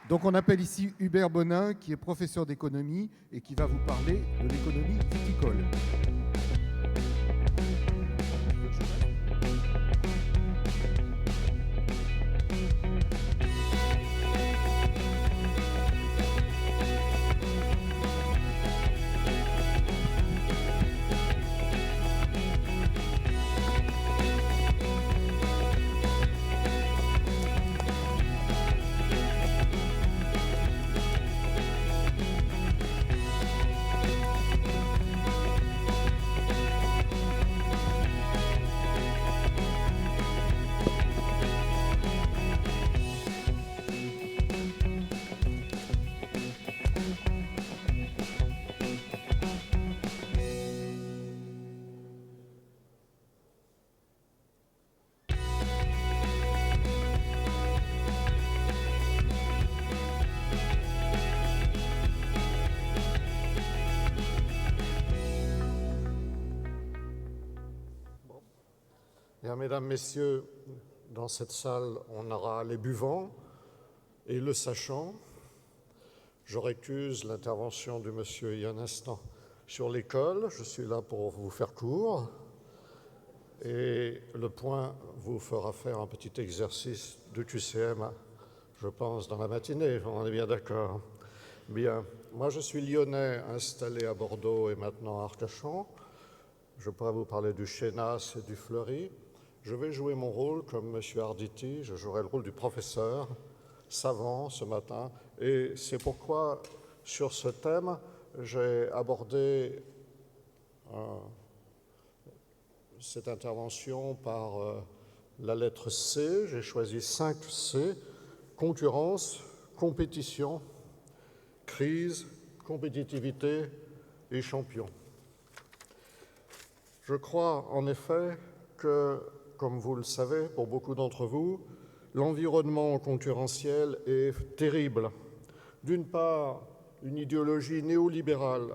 Donc on appelle ici Hubert Bonin, qui est professeur d'économie et qui va vous parler de l'économie viticole. Bien, mesdames, messieurs, dans cette salle, on aura les buvants et le sachant. Je récuse l'intervention du monsieur il y a un instant sur l'école. Je suis là pour vous faire court. Et le point vous fera faire un petit exercice de QCM, je pense, dans la matinée. On est bien d'accord. Bien. Moi, je suis lyonnais, installé à Bordeaux et maintenant à Arcachon. Je pourrais vous parler du Chénas et du Fleury. Je vais jouer mon rôle comme M. Arditi, je jouerai le rôle du professeur savant ce matin. Et c'est pourquoi, sur ce thème, j'ai abordé cette intervention par la lettre C. J'ai choisi 5 C, concurrence, compétition, crise, compétitivité et champion. Je crois en effet que, comme vous le savez, pour beaucoup d'entre vous, l'environnement concurrentiel est terrible. D'une part, une idéologie néolibérale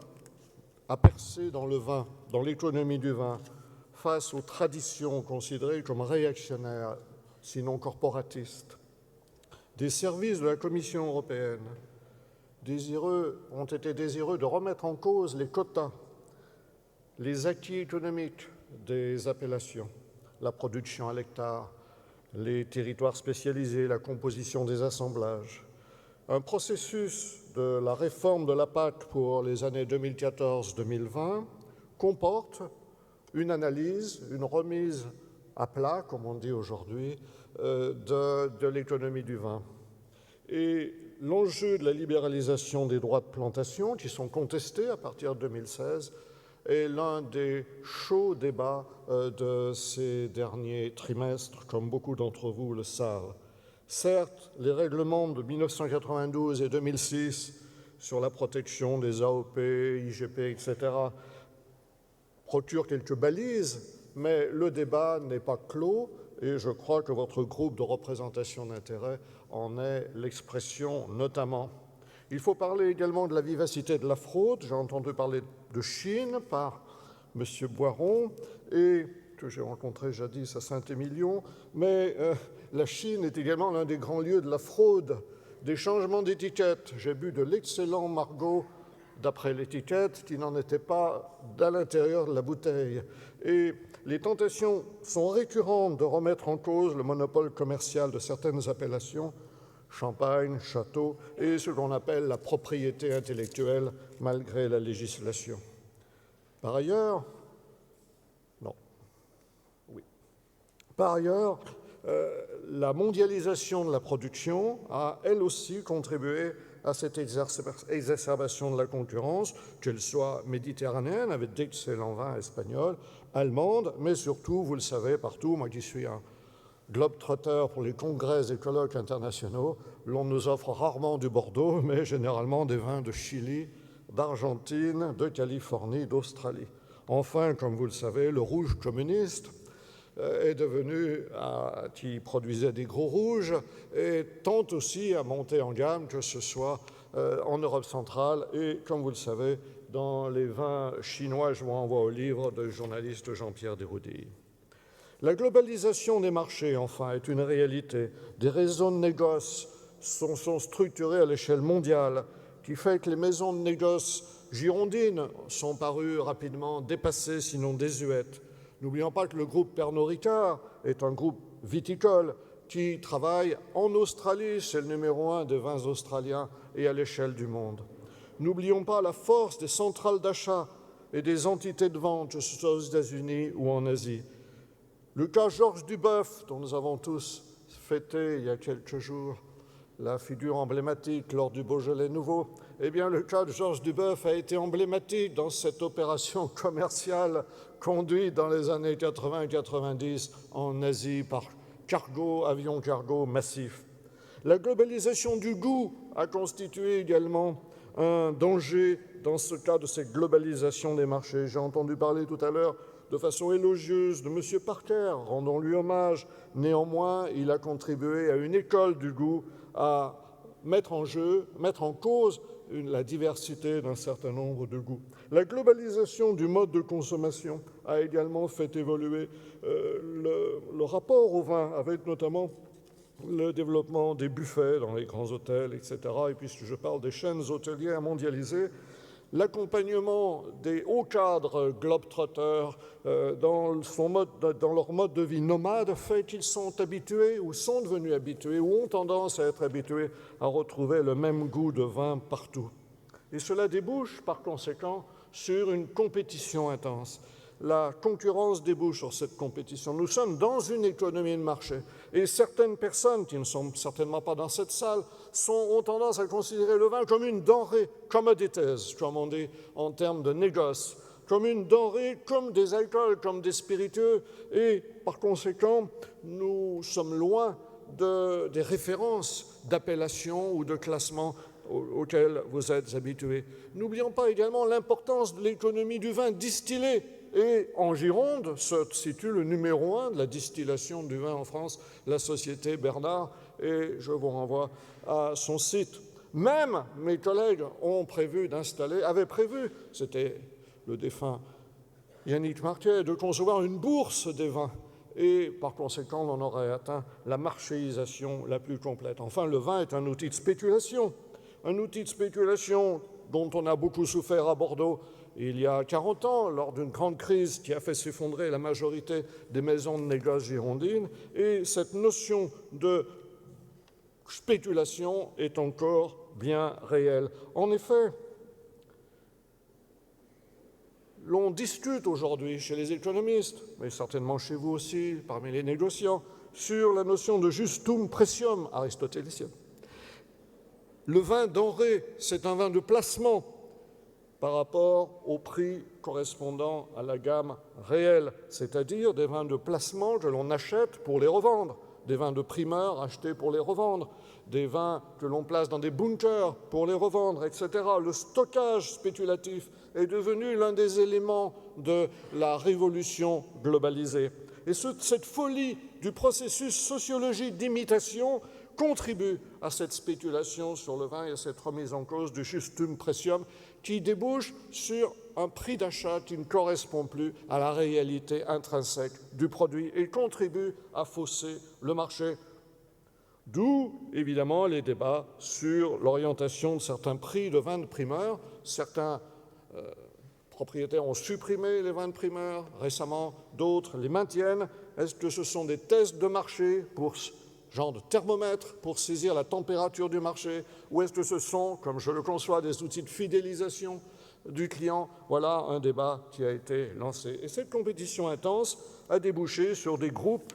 a percé dans le vin, dans l'économie du vin, face aux traditions considérées comme réactionnaires, sinon corporatistes. Des services de la Commission européenne ont été désireux de remettre en cause les quotas, les acquis économiques des appellations, la production à l'hectare, les territoires spécialisés, la composition des assemblages. Un processus de la réforme de la PAC pour les années 2014-2020 comporte une analyse, une remise à plat, comme on dit aujourd'hui, de l'économie du vin. Et l'enjeu de la libéralisation des droits de plantation, qui sont contestés à partir de 2016, est l'un des chauds débats de ces derniers trimestres, comme beaucoup d'entre vous le savent. Certes, les règlements de 1992 et 2006 sur la protection des AOP, IGP, etc., procurent quelques balises, mais le débat n'est pas clos et je crois que votre groupe de représentation d'intérêt en est l'expression notamment. Il faut parler également de la vivacité de la fraude. J'ai entendu parler de Chine par M. Boiron, et que j'ai rencontré jadis à Saint-Émilion, mais la Chine est également l'un des grands lieux de la fraude, des changements d'étiquette. J'ai bu de l'excellent Margaux d'après l'étiquette, qui n'en était pas à l'intérieur de la bouteille. Et les tentations sont récurrentes de remettre en cause le monopole commercial de certaines appellations, Champagne, Château, et ce qu'on appelle la propriété intellectuelle, malgré la législation. Par ailleurs, la mondialisation de la production a, elle aussi, contribué à cette exacerbation de la concurrence, qu'elle soit méditerranéenne, avec d'excellents vins espagnols, allemande, mais surtout, vous le savez, partout, moi qui suis un globe-trotter pour les congrès et colloques internationaux, l'on nous offre rarement du Bordeaux, mais généralement des vins de Chili, d'Argentine, de Californie, d'Australie. Enfin, comme vous le savez, le rouge communiste est devenu, qui produisait des gros rouges, et tente aussi à monter en gamme, que ce soit en Europe centrale et, comme vous le savez, dans les vins chinois. Je vous renvoie au livre du journaliste Jean-Pierre Desroudilles. La globalisation des marchés, enfin, est une réalité. Des réseaux de négoce sont structurées à l'échelle mondiale, qui fait que les maisons de négoce girondines sont parues rapidement dépassées, sinon désuètes. N'oublions pas que le groupe Pernod Ricard est un groupe viticole qui travaille en Australie, c'est le numéro 1 des vins australiens et à l'échelle du monde. N'oublions pas la force des centrales d'achat et des entités de vente, que ce soit aux États-Unis ou en Asie. Le cas Georges Duboeuf, dont nous avons tous fêté il y a quelques jours la figure emblématique lors du Beaujolais Nouveau, eh bien le cas de Georges Duboeuf a été emblématique dans cette opération commerciale conduite dans les années 80 et 90 en Asie par cargo, avions cargo massifs. La globalisation du goût a constitué également un danger dans ce cas de cette globalisation des marchés. J'ai entendu parler tout à l'heure de façon élogieuse de M. Parker, rendons-lui hommage. Néanmoins, il a contribué à une école du goût à mettre en cause la diversité d'un certain nombre de goûts. La globalisation du mode de consommation a également fait évoluer le rapport au vin, avec notamment le développement des buffets dans les grands hôtels, etc. Et puisque je parle des chaînes hôtelières mondialisées, l'accompagnement des hauts cadres globetrotters dans leur mode de vie nomade fait qu'ils sont habitués ou sont devenus habitués ou ont tendance à être habitués à retrouver le même goût de vin partout. Et cela débouche par conséquent sur une compétition intense. La concurrence débouche sur cette compétition. Nous sommes dans une économie de marché et certaines personnes qui ne sont certainement pas dans cette salle ont tendance à considérer le vin comme une denrée commodities, comme on dit en termes de négoce, comme une denrée, comme des alcools, comme des spiritueux, et par conséquent, nous sommes loin des références d'appellation ou de classement auxquelles vous êtes habitués. N'oublions pas également l'importance de l'économie du vin distillé. Et en Gironde se situe le numéro 1 de la distillation du vin en France, la société Bernard, et je vous renvoie à son site. Même mes collègues avaient prévu, c'était le défunt Yannick Marquet, de concevoir une bourse des vins. Et par conséquent, on aurait atteint la marchéisation la plus complète. Enfin, le vin est un outil de spéculation dont on a beaucoup souffert à Bordeaux il y a 40 ans, lors d'une grande crise qui a fait s'effondrer la majorité des maisons de négoce girondines. Et cette notion de spéculation est encore bien réelle. En effet, l'on discute aujourd'hui chez les économistes, mais certainement chez vous aussi, parmi les négociants, sur la notion de justum precium aristotélicienne. Le vin denrée, c'est un vin de placement par rapport au prix correspondant à la gamme réelle, c'est-à-dire des vins de placement que l'on achète pour les revendre, des vins de primeur achetés pour les revendre, des vins que l'on place dans des bunkers pour les revendre, etc. Le stockage spéculatif est devenu l'un des éléments de la révolution globalisée. Et cette folie du processus sociologique d'imitation contribue à cette spéculation sur le vin et à cette remise en cause du justum precium qui débouche sur un prix d'achat qui ne correspond plus à la réalité intrinsèque du produit et contribue à fausser le marché. D'où, évidemment, les débats sur l'orientation de certains prix de vins de primeur. Certains propriétaires ont supprimé les vins de primeur récemment, d'autres les maintiennent. Est-ce que ce sont des tests de marché pour genre de thermomètre pour saisir la température du marché, ou est-ce que ce sont, comme je le conçois, des outils de fidélisation du client? Voilà un débat qui a été lancé. Et cette compétition intense a débouché sur des groupes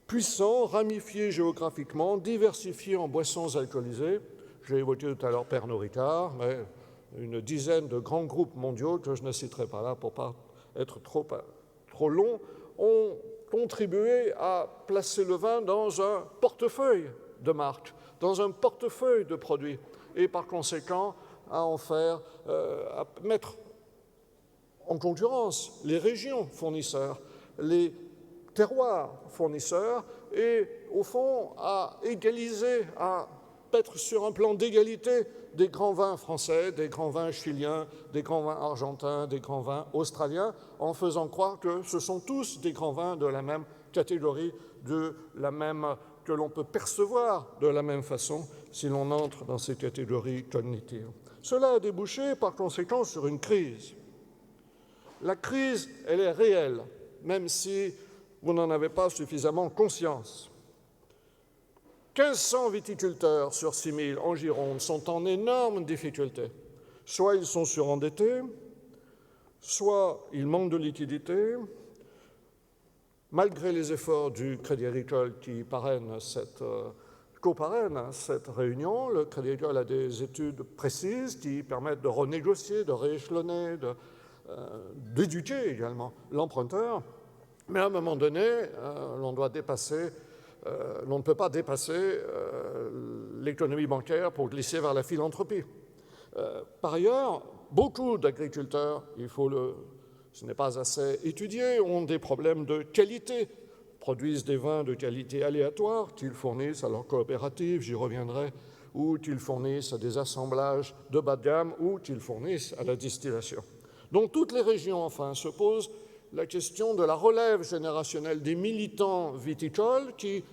puissants, ramifiés géographiquement, diversifiés en boissons alcoolisées. J'ai évoqué tout à l'heure Pernod Ricard, mais une dizaine de grands groupes mondiaux, que je ne citerai pas là pour ne pas être trop long, ont contribuer à placer le vin dans un portefeuille de marques, dans un portefeuille de produits, et par conséquent à mettre en concurrence les régions fournisseurs, les terroirs fournisseurs, et au fond à égaliser, à mettre sur un plan d'égalité des grands vins français, des grands vins chiliens, des grands vins argentins, des grands vins australiens, en faisant croire que ce sont tous des grands vins de la même catégorie, de la même que l'on peut percevoir de la même façon si l'on entre dans ces catégories cognitives. Cela a débouché par conséquent sur une crise. La crise, elle est réelle, même si vous n'en avez pas suffisamment conscience. 1500 viticulteurs sur 6000 en Gironde sont en énorme difficulté. Soit ils sont surendettés, soit ils manquent de liquidité, malgré les efforts du Crédit Agricole qui coparraine cette réunion. Le Crédit Agricole a des études précises qui permettent de renégocier, de rééchelonner, d'éduquer également l'emprunteur. Mais à un moment donné, l'on ne peut pas dépasser l'économie bancaire pour glisser vers la philanthropie. Par ailleurs, beaucoup d'agriculteurs, ce n'est pas assez étudié, ont des problèmes de qualité, produisent des vins de qualité aléatoire qu'ils fournissent à leur coopérative, j'y reviendrai, ou qu'ils fournissent à des assemblages de bas de gamme, ou qu'ils fournissent à la distillation. Dans toutes les régions, enfin, se pose la question de la relève générationnelle des militants viticoles qui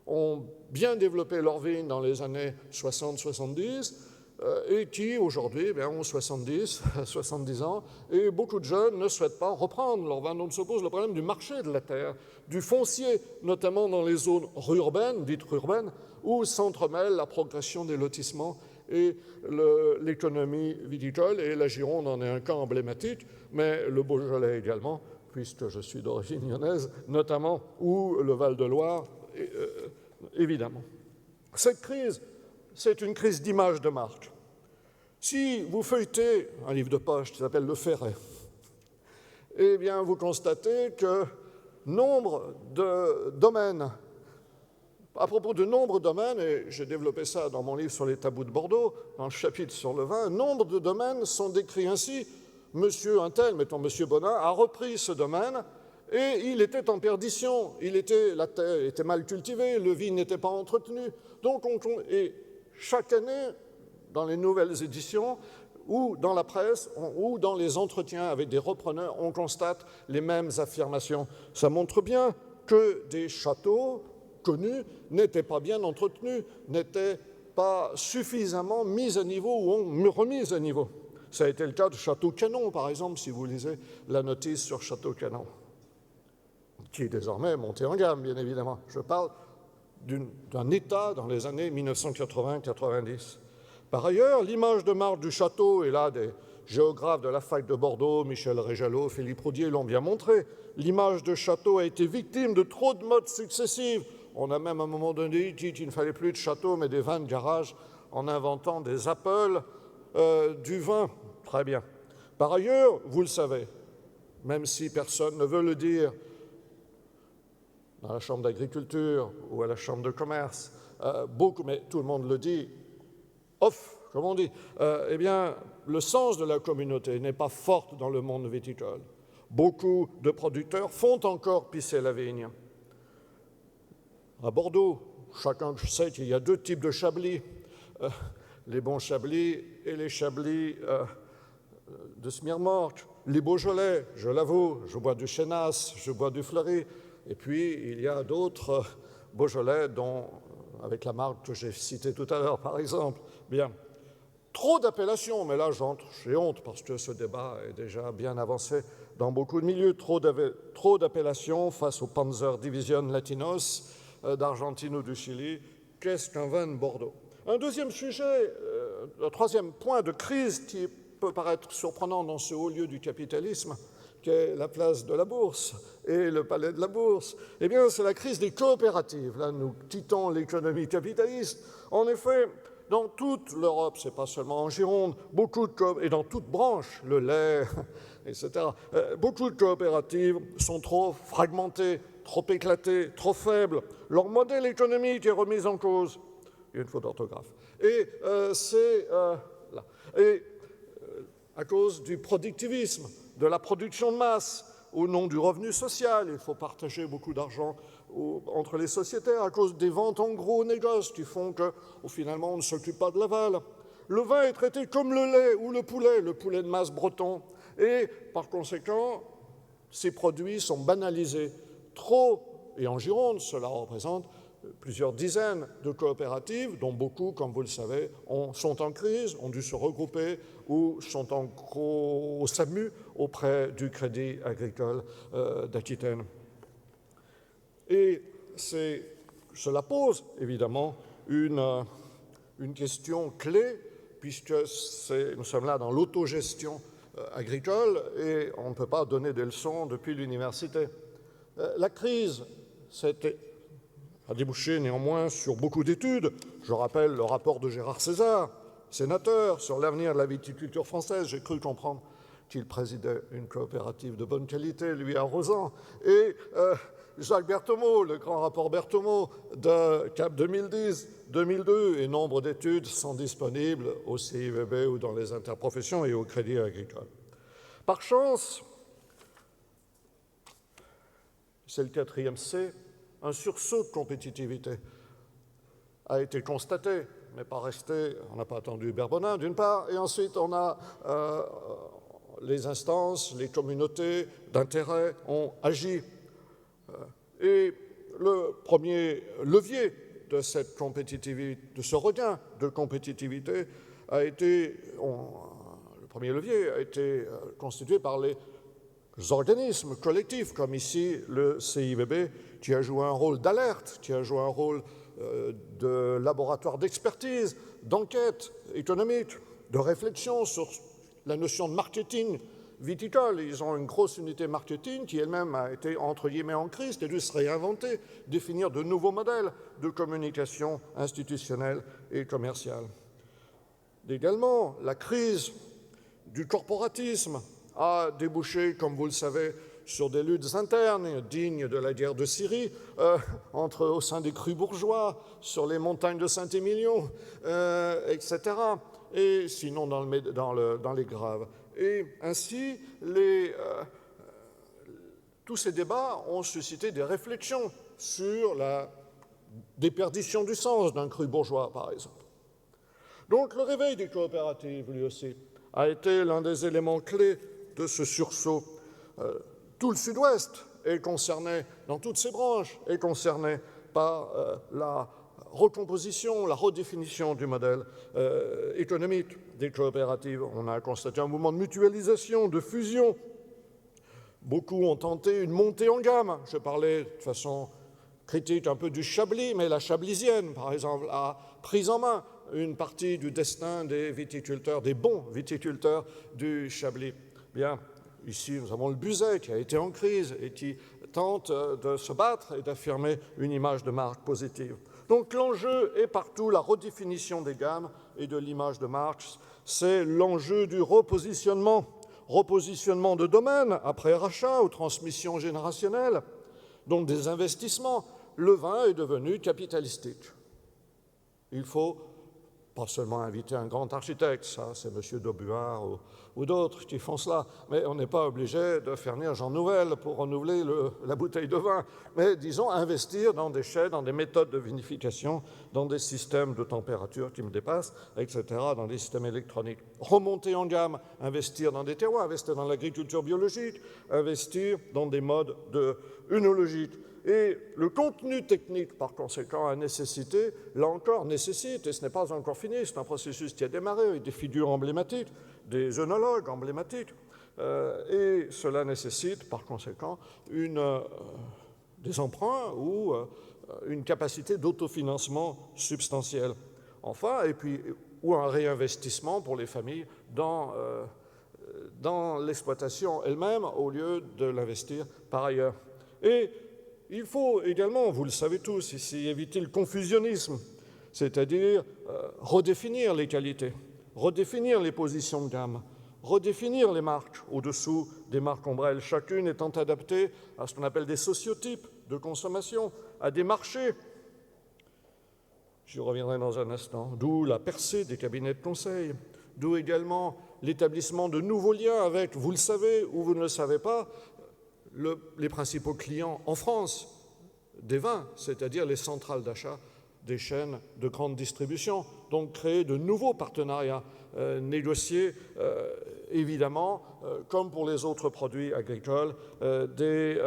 ont bien développé leur vigne dans les années 60-70 et qui, aujourd'hui, ont 70 ans, et beaucoup de jeunes ne souhaitent pas reprendre leur vin. Donc se pose le problème du marché de la terre, du foncier, notamment dans les zones urbaines, dites urbaines, où s'entremêle la progression des lotissements et l'économie viticole, et la Gironde en est un cas emblématique, mais le Beaujolais également, puisque je suis d'origine lyonnaise, notamment, ou le Val-de-Loire, évidemment. Cette crise, c'est une crise d'image de marque. Si vous feuilletez un livre de poche qui s'appelle Le Ferret, eh bien, vous constatez que nombre de domaines, à propos de nombre de domaines, et j'ai développé ça dans mon livre sur les tabous de Bordeaux, dans le chapitre sur le vin, nombre de domaines sont décrits ainsi. Monsieur Untel, mettons Monsieur Bonin, a repris ce domaine et il était en perdition. La terre était mal cultivée, le vin n'était pas entretenu. Donc, et chaque année, dans les nouvelles éditions, ou dans la presse, ou dans les entretiens avec des repreneurs, on constate les mêmes affirmations. Ça montre bien que des châteaux connus n'étaient pas bien entretenus, n'étaient pas suffisamment mis à niveau ou remis à niveau. Ça a été le cas de Château-Canon, par exemple, si vous lisez la notice sur Château-Canon, qui est désormais monté en gamme, bien évidemment. Je parle d'un état dans les années 1980-90. Par ailleurs, l'image de marque du château, et là des géographes de la fac de Bordeaux, Michel Réjalot, Philippe Roudier l'ont bien montré, l'image de château a été victime de trop de modes successives. On a même à un moment donné dit qu'il ne fallait plus de château, mais des vins de garage, en inventant des appels du vin. Très bien. Par ailleurs, vous le savez, même si personne ne veut le dire, dans la Chambre d'agriculture ou à la Chambre de commerce, mais tout le monde le dit, comme on dit, eh bien, le sens de la communauté n'est pas fort dans le monde viticole. Beaucoup de producteurs font encore pisser la vigne. À Bordeaux, chacun sait qu'il y a deux types de chablis, les bons chablis et les chablis de Smirmorque. Les Beaujolais, je l'avoue, je bois du Chénas, je bois du Fleury, et puis il y a d'autres Beaujolais avec la marque que j'ai citée tout à l'heure, par exemple. Bien. Trop d'appellations, mais là j'ai honte parce que ce débat est déjà bien avancé dans beaucoup de milieux. Trop d'appellations face au Panzer Division Latinos d'Argentine ou du Chili. Qu'est-ce qu'un vin de Bordeaux? Un deuxième sujet, un troisième point de crise qui peut paraître surprenant dans ce haut lieu du capitalisme, qu'est la place de la Bourse et le palais de la Bourse, eh bien, c'est la crise des coopératives. Là, nous quittons l'économie capitaliste. En effet, dans toute l'Europe, ce n'est pas seulement en Gironde, et dans toute branche, le lait, etc., beaucoup de coopératives sont trop fragmentées, trop éclatées, trop faibles. Leur modèle économique est remis en cause. Il y a une faute d'orthographe. Et c'est là. Et à cause du productivisme, de la production de masse, au nom du revenu social, il faut partager beaucoup d'argent entre les sociétaires, à cause des ventes en gros négoces qui font que, finalement, on ne s'occupe pas de l'aval. Le vin est traité comme le lait ou le poulet de masse breton, et par conséquent, ces produits sont banalisés. Trop, et en Gironde, cela représente plusieurs dizaines de coopératives, dont beaucoup, comme vous le savez, sont en crise, ont dû se regrouper ou sont en gros SAMU auprès du Crédit agricole d'Aquitaine. Et cela pose évidemment une question clé, puisque nous sommes là dans l'autogestion agricole et on ne peut pas donner des leçons depuis l'université. La crise a débouché néanmoins sur beaucoup d'études. Je rappelle le rapport de Gérard César, sénateur, sur l'avenir de la viticulture française. J'ai cru comprendre qu'il présidait une coopérative de bonne qualité, lui à Rosan. Et Jacques Berthomeau, le grand rapport Berthomeau de CAP 2010-2002, et nombre d'études sont disponibles au CIVB ou dans les interprofessions et au Crédit agricole. Par chance, c'est le 4e C, un sursaut de compétitivité a été constaté, mais pas resté, on n'a pas attendu Hubert Bonin d'une part, et ensuite on a les instances, les communautés d'intérêt ont agi. Et le premier levier de cette compétitivité, de ce regain de compétitivité, le premier levier a été constitué par les organismes collectifs, comme ici le CIVB, qui a joué un rôle d'alerte, qui a joué un rôle de laboratoire d'expertise, d'enquête économique, de réflexion sur la notion de marketing viticole. Ils ont une grosse unité marketing qui elle-même a été, entre guillemets, en crise, qui a dû se réinventer, définir de nouveaux modèles de communication institutionnelle et commerciale. Également, la crise du corporatisme a débouché, comme vous le savez, sur des luttes internes dignes de la guerre de Syrie, au sein des crus bourgeois, sur les montagnes de Saint-Émilion, etc., et sinon dans les graves. Et ainsi, tous ces débats ont suscité des réflexions sur la déperdition du sens d'un cru bourgeois, par exemple. Donc le réveil des coopératives, lui aussi, a été l'un des éléments clés de ce sursaut. Tout le Sud-Ouest est concerné, dans toutes ses branches, est concerné par la recomposition, la redéfinition du modèle économique des coopératives. On a constaté un mouvement de mutualisation, de fusion. Beaucoup ont tenté une montée en gamme. Je parlais de façon critique un peu du Chablis, mais la Chablisienne, par exemple, a pris en main une partie du destin des viticulteurs, des bons viticulteurs du Chablis. Bien, ici, nous avons le Buzet qui a été en crise et qui tente de se battre et d'affirmer une image de marque positive. Donc l'enjeu est partout la redéfinition des gammes et de l'image de marque. C'est l'enjeu du repositionnement de domaines après rachat ou transmission générationnelle, donc des investissements. Le vin est devenu capitalistique. Il faut pas seulement inviter un grand architecte, ça c'est M. Daubuard ou d'autres qui font cela, mais on n'est pas obligé de faire venir Jean Nouvel pour renouveler la bouteille de vin, mais disons investir dans des chais, dans des méthodes de vinification, dans des systèmes de température qui me dépassent, etc., dans des systèmes électroniques. Remonter en gamme, investir dans des terroirs, investir dans l'agriculture biologique, investir dans des modes de œnologique. Et le contenu technique, par conséquent, a nécessité, là encore, nécessite, et ce n'est pas encore fini, c'est un processus qui a démarré avec des figures emblématiques, des œnologues emblématiques, et cela nécessite, par conséquent, des emprunts ou une capacité d'autofinancement substantielle. Enfin, ou un réinvestissement pour les familles dans l'exploitation elle-même au lieu de l'investir par ailleurs. Et il faut également, vous le savez tous ici, éviter le confusionnisme, c'est-à-dire redéfinir les qualités, redéfinir les positions de gamme, redéfinir les marques au-dessous des marques ombrelles, chacune étant adaptée à ce qu'on appelle des sociotypes de consommation, à des marchés. J'y reviendrai dans un instant, d'où la percée des cabinets de conseil, d'où également l'établissement de nouveaux liens avec, vous le savez ou vous ne le savez pas, les principaux clients en France des vins, c'est-à-dire les centrales d'achat des chaînes de grande distribution. Donc créer de nouveaux partenariats, négocier évidemment, comme pour les autres produits agricoles, des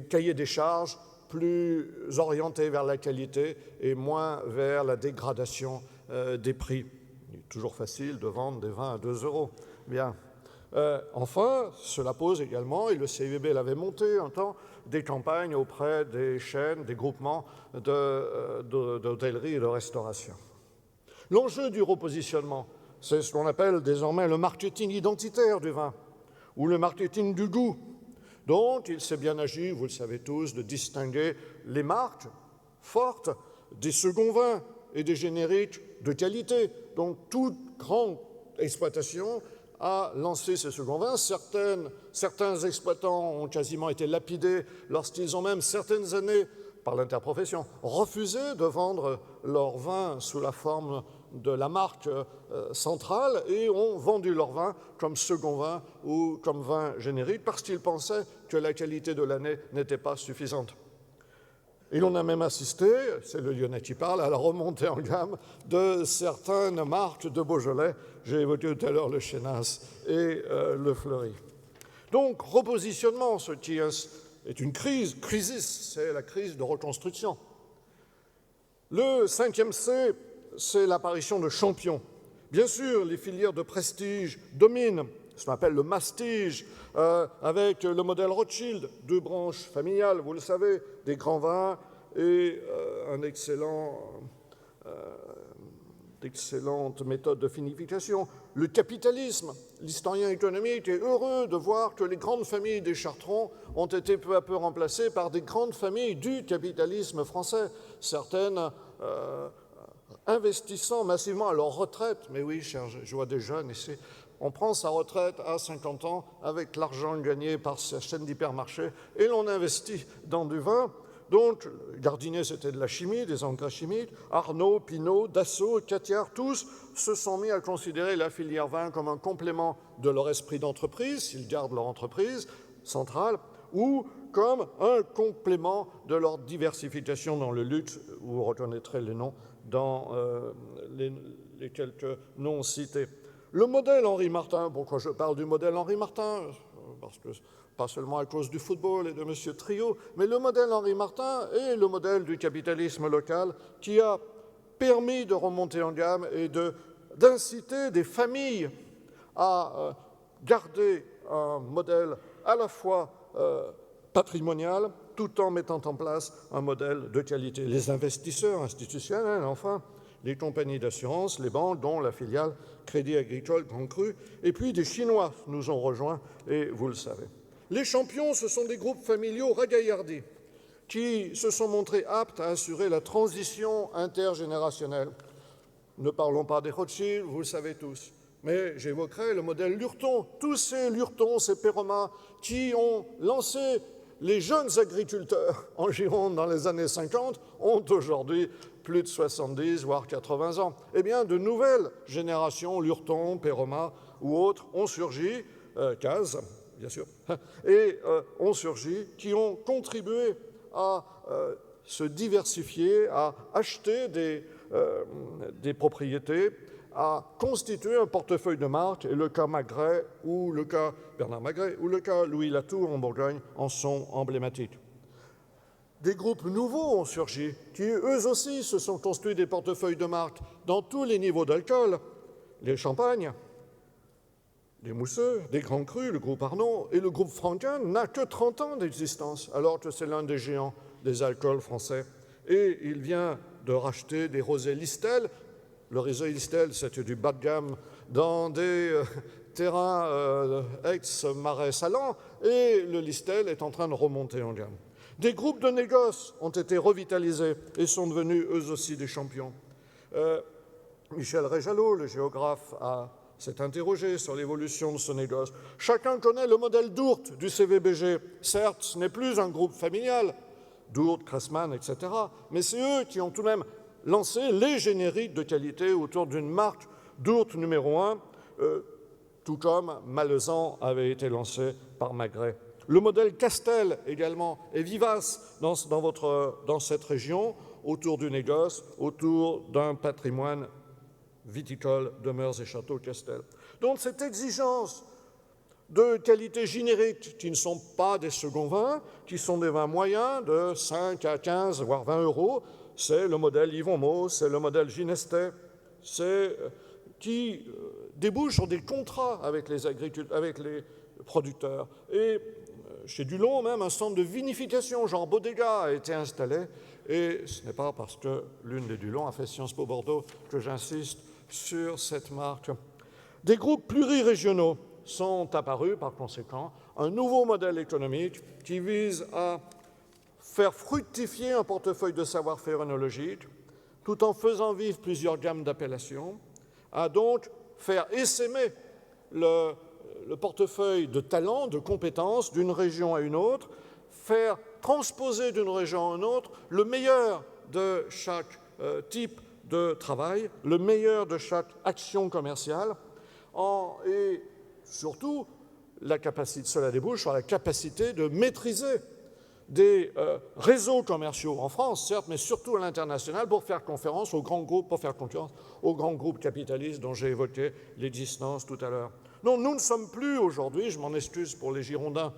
cahiers des charges plus orientée vers la qualité et moins vers la dégradation des prix. Il est toujours facile de vendre des vins à 2 euros. Bien. Enfin, cela pose également, et le CIVB l'avait monté un temps, des campagnes auprès des chaînes, des groupements d'hôtellerie et de restauration. L'enjeu du repositionnement, c'est ce qu'on appelle désormais le marketing identitaire du vin ou le marketing du goût. Donc, il s'est bien agi, vous le savez tous, de distinguer les marques fortes des seconds vins et des génériques de qualité. Donc, toute grande exploitation a lancé ces seconds vins. Certains exploitants ont quasiment été lapidés lorsqu'ils ont même certaines années, par l'interprofession, refusé de vendre leur vin sous la forme de la marque centrale et ont vendu leur vin comme second vin ou comme vin générique parce qu'ils pensaient que la qualité de l'année n'était pas suffisante. Et l'on a même assisté, c'est le Lyonnais qui parle, à la remontée en gamme de certaines marques de Beaujolais. J'ai évoqué tout à l'heure le Chénas et le Fleury. Donc, repositionnement, ce qui est une crisis, c'est la crise de reconstruction. Le 5e C, c'est l'apparition de champions. Bien sûr, les filières de prestige dominent, ce qu'on appelle le mastige, avec le modèle Rothschild, 2 branches familiales, vous le savez, des grands vins et d'excellentes méthodes de vinification. Le capitalisme, l'historien économique est heureux de voir que les grandes familles des Chartrons ont été peu à peu remplacées par des grandes familles du capitalisme français, certaines investissant massivement à leur retraite. Mais oui, je vois des jeunes ici. On prend sa retraite à 50 ans avec l'argent gagné par sa chaîne d'hypermarchés et l'on investit dans du vin. Donc, Gardinier, c'était de la chimie, des engrais chimiques. Arnaud, Pinault, Dassault, Catiard, tous se sont mis à considérer la filière vin comme un complément de leur esprit d'entreprise, s'ils gardent leur entreprise centrale, ou comme un complément de leur diversification dans le luxe. Vous reconnaîtrez les noms dans les quelques noms cités. Le modèle Henri Martin, pourquoi je parle du modèle Henri Martin? Parce que pas seulement à cause du football et de M. Trio, mais le modèle Henri Martin est le modèle du capitalisme local qui a permis de remonter en gamme et d'inciter des familles à garder un modèle à la fois patrimonial, tout en mettant en place un modèle de qualité. Les investisseurs institutionnels, enfin, les compagnies d'assurance, les banques, dont la filiale Crédit Agricole Grand Cru, et puis des Chinois nous ont rejoints, et vous le savez. Les champions, ce sont des groupes familiaux ragaillardis qui se sont montrés aptes à assurer la transition intergénérationnelle. Ne parlons pas des Rothschild, vous le savez tous, mais j'évoquerai le modèle Lurton. Tous ces Lurton, ces Perromas, qui ont lancé les jeunes agriculteurs en Gironde dans les années 50, ont aujourd'hui plus de 70, voire 80 ans. Eh bien, de nouvelles générations, Lurton, Perroma ou autres, ont surgi, Cazes, bien sûr, et ont surgi, qui ont contribué à se diversifier, à acheter des propriétés, à constituer un portefeuille de marques, et le cas Magret ou le cas Bernard Magret ou le cas Louis Latour en Bourgogne en sont emblématiques. Des groupes nouveaux ont surgi, qui eux aussi se sont construits des portefeuilles de marques dans tous les niveaux d'alcool, les champagnes, les mousseux, des grands crus, le groupe Arnaud, et le groupe Franquin n'a que 30 ans d'existence, alors que c'est l'un des géants des alcools français. Et il vient de racheter des rosés Listel. Le rosé Listel, c'était du bas de gamme dans des terrains ex-marais salants, et le Listel est en train de remonter en gamme. Des groupes de négoce ont été revitalisés et sont devenus eux aussi des champions. Michel Réjalot, le géographe, s'est interrogé sur l'évolution de ce négoce. Chacun connaît le modèle d'Ourt du CVBG. Certes, ce n'est plus un groupe familial, d'Ourt, Cressman, etc., mais c'est eux qui ont tout de même lancé les génériques de qualité autour d'une marque d'Ourt numéro 1, tout comme Malaisan avait été lancé par Magret. Le modèle Castel également est vivace dans cette région, autour du négoce, autour d'un patrimoine viticole de Meurs et Château Castel. Donc cette exigence de qualité générique, qui ne sont pas des seconds vins, qui sont des vins moyens de 5 à 15, voire 20 euros. C'est le modèle Yvon Maux, c'est le modèle Ginestè, qui débouche sur des contrats avec les producteurs. Et chez Dulon, même, un centre de vinification, genre Bodega, a été installé. Et ce n'est pas parce que l'une des Dulon a fait Sciences Po Bordeaux que j'insiste sur cette marque. Des groupes plurirégionaux sont apparus, par conséquent, un nouveau modèle économique qui vise à faire fructifier un portefeuille de savoir-faire œnologique, tout en faisant vivre plusieurs gammes d'appellations, à donc faire essaimer le portefeuille de talents, de compétences d'une région à une autre, faire transposer d'une région à une autre le meilleur de chaque type de travail, le meilleur de chaque action commerciale, et surtout, cela débouche sur la capacité de maîtriser des réseaux commerciaux en France, certes, mais surtout à l'international, pour faire concurrence aux grands groupes capitalistes dont j'ai évoqué l'existence tout à l'heure. Non, nous ne sommes plus aujourd'hui, je m'en excuse pour les Girondins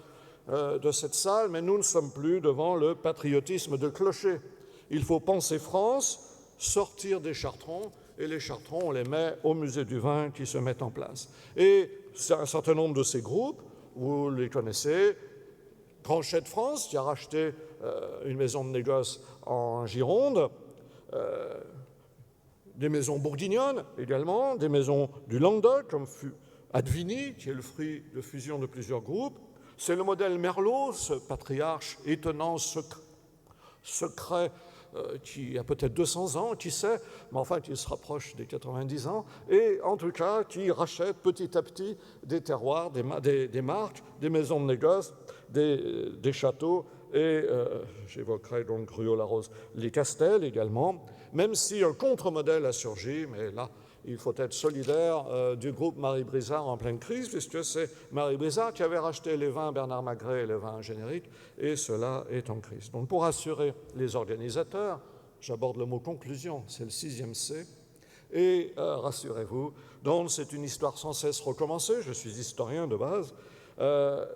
de cette salle, mais nous ne sommes plus devant le patriotisme de clocher. Il faut penser France, sortir des chartrons, et les chartrons, on les met au musée du vin qui se met en place. Et c'est un certain nombre de ces groupes, vous les connaissez, Tranchet de France, qui a racheté une maison de négoce en Gironde, des maisons bourguignonnes également, des maisons du Languedoc, comme Advini, qui est le fruit de fusion de plusieurs groupes. C'est le modèle Merlot, ce patriarche étonnant, secret, qui a peut-être 200 ans, qui sait, mais enfin qui se rapproche des 90 ans, et en tout cas qui rachète petit à petit des terroirs, des marques, des maisons de négoce, des châteaux, et j'évoquerai donc Gruaud-Larose, les Castels également, même si un contre-modèle a surgi, mais là, il faut être solidaire du groupe Marie Brizard en pleine crise, puisque c'est Marie Brizard qui avait racheté les vins Bernard Magret et les vins génériques, et cela est en crise. Donc pour rassurer les organisateurs, j'aborde le mot conclusion, c'est le 6e C, et rassurez-vous, donc c'est une histoire sans cesse recommencée, je suis historien de base,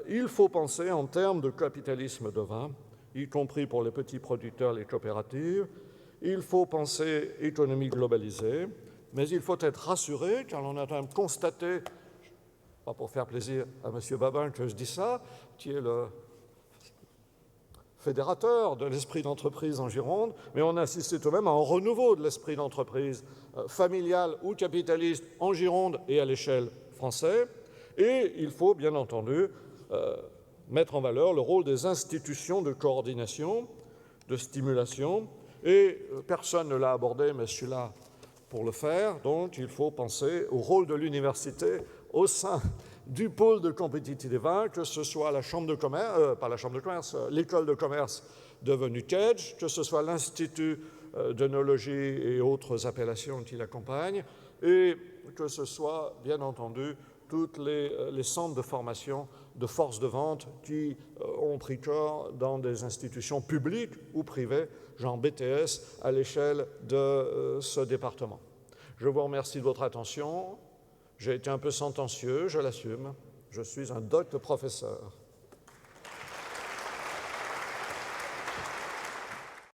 il faut penser en termes de capitalisme de vin, y compris pour les petits producteurs, les coopératives, il faut penser économie globalisée, mais il faut être rassuré, car on a quand même constaté, pas pour faire plaisir à M. Babin que je dis ça, qui est le fédérateur de l'esprit d'entreprise en Gironde, mais on a assisté tout de même à un renouveau de l'esprit d'entreprise familial ou capitaliste en Gironde et à l'échelle française. Et il faut bien entendu mettre en valeur le rôle des institutions de coordination, de stimulation, et personne ne l'a abordé, mais je suis là pour le faire, donc il faut penser au rôle de l'université au sein du pôle de compétitivité des vins, que ce soit la chambre de commerce, pas la chambre de commerce, l'école de commerce devenue CAGE, que ce soit l'Institut d'œnologie et autres appellations qui l'accompagnent, et que ce soit, bien entendu, tous les centres de formation de forces de vente qui ont pris corps dans des institutions publiques ou privées, genre BTS, à l'échelle de ce département. Je vous remercie de votre attention. J'ai été un peu sentencieux, je l'assume. Je suis un docte professeur.